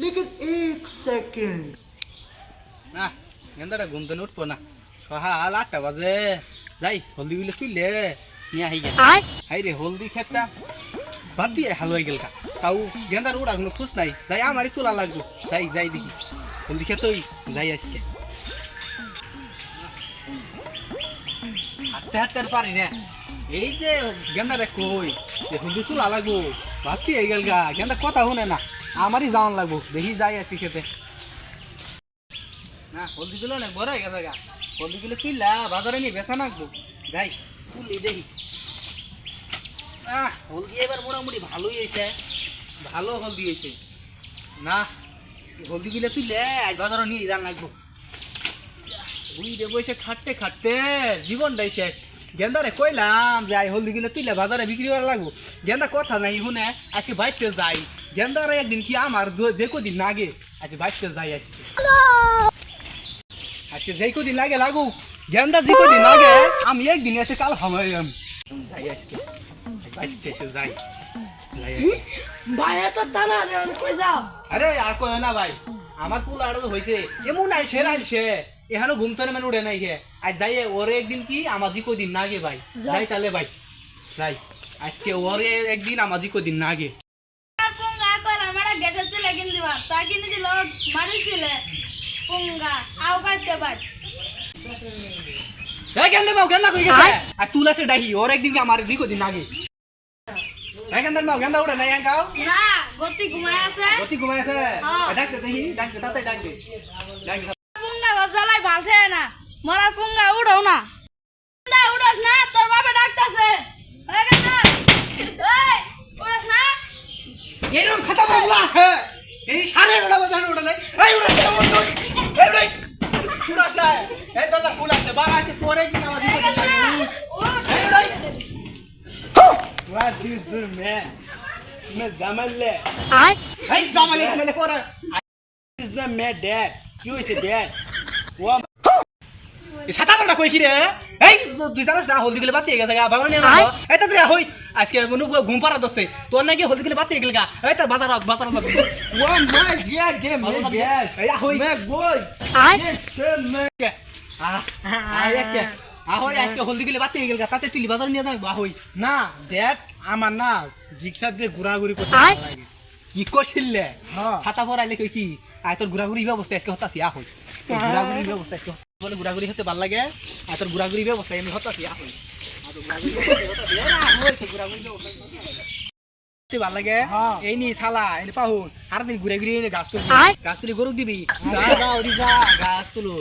लेकिन एक सेकंड না গেন্দাটা ঘুম থেকে উঠবো না সকাল 8টা বাজে যাই হলদি গুলো তুললে নিয়ে আহি গে হাই রে হলদি খেতটা বাদ দিয়ে হাল হয়ে গেল তাও গেন্দার ওড়া কোনো খুশ নাই যাই আমারই চুলা লাগবো যাই যাই দেখি হলদি খেতই যাই আজকে হাঁটতে হাঁটতে আর পারি না এই যে গেন্দারে কই যে হলদি চুলা লাগবো বাদ দিয়ে গেল গা গেন্দা কথা শুনে না আমারই যাওয়ান লাগবো দেখি যাই আছি খেতে না হলদি গুলো অনেক বড় হয়ে গেছে গা হলদি গুলো তুললা বাজারে নিয়ে বেচা নাকবো যাই তুলি দেখি হলদি এবার মোটামুটি ভালোই হয়েছে ভালো হলদি হয়েছে না হলদি গুলো তুললে আজ বাজারে নিয়ে যান লাগবো বুঝতে বসে খাটতে খাটতে জীবনটাই শেষ গেন্দারে কইলাম যে আই হলদি গুলো তুললে বাজারে বিক্রি করা লাগবো গেন্দা কথা নাই শুনে আজকে বাইতে যাই গেন্দারে একদিন কি আমার যে কদিন নাগে আজকে বাইতে যাই আজকে আজকে যেই কদিন লাগে লাগু গেন্দা যে কদিন লাগে আমি একদিন এসে কাল হামাইলাম যাই আজকে বাইতে এসে যাই ভাই এত টানা কই যাও আরে আর কই না ভাই আমার পুল আড়ো হইছে এমন আইছে রাইছে এখানে ঘুমতে মানে উড়ে নাই গে আজ যাই ওরে একদিন কি আমার জি কদিন নাগে ভাই যাই তাহলে ভাই যাই আজকে ওরে একদিন আমার জি কদিন নাগে পুঙ্গা কল আমরা গ্যাস ছিলে কিন দিবা তা কিনে দিল মারিছিলে পুঙ্গা আও কাজকে বাজ এই গেন্দা কই গেছে আর তুলা সে ডাহি ওরে একদিন কি আমার জি কদিন নাগে এই গেন্দা উড়ে নাই আঙ্কাও না গতি ঘুমায় আছে গতি ঘুমাই আছে ডাকতে দেখি ডাকতে তাতে ডাকবে পুঙ্গা জ্বালাই ভালছে না মরার পুঙ্গা উড়াও না না উড়াস না তোর বাবা ডাকতাছে এই গেন্দা এই উড়াস না এরকম ছাতা বলা আছে এই সাড়ে 11টা বাজে উড়ে নাই এই উড়ে এই উড়ে উড়াস না এই দাদা ফুল আছে বার আছে তোরে কি নামাজ এই গেন্দা এই উড়ে What is this man? मैं जमल ले आई जमल ले मेरे को is the man dad you is a dad वो इस हाथा बड़ा कोई की रे এই দুই জানাস না হলদি গলে বাতি গেছে গা বাজার নিয়ে না এই তো রে হই আজকে মনু ঘুম পারা দছে তোর নাকি হলদি গলে বাতি গেল গা এই তো বাজার যাব ওয়ান মাই গেট গেম মে গেট এই হই মে বই ইয়েস মে আজকে আহই আজকে হলদি গলে বাতি গেল গা তাতে তুলি বাজার নিয়ে যাবো আহই না দেখ আমার না জিগসার দিয়ে ঘোরাঘুরি করতে ভালো লাগে কি কইছিলে হ্যাঁ। ছাতা পরাইলে কই কি আই তোর ঘোরাঘুরি ব্যবস্থা আজকে হতাছি আহই ঘোরাঘুরি ব্যবস্থা আজকে বলে ঘোরাঘুরি হতে ভালো লাগে আর তোর ঘোরাঘুরি ব্যবস্থা আমি হতাছি আহই আর তোর ঘোরাঘুরি ব্যবস্থা ভাল লাগে এই নি শালা এই পাহুন আর দিন ঘুরে ঘুরে গাছ তুলি গরু দিবি গাছ তুলো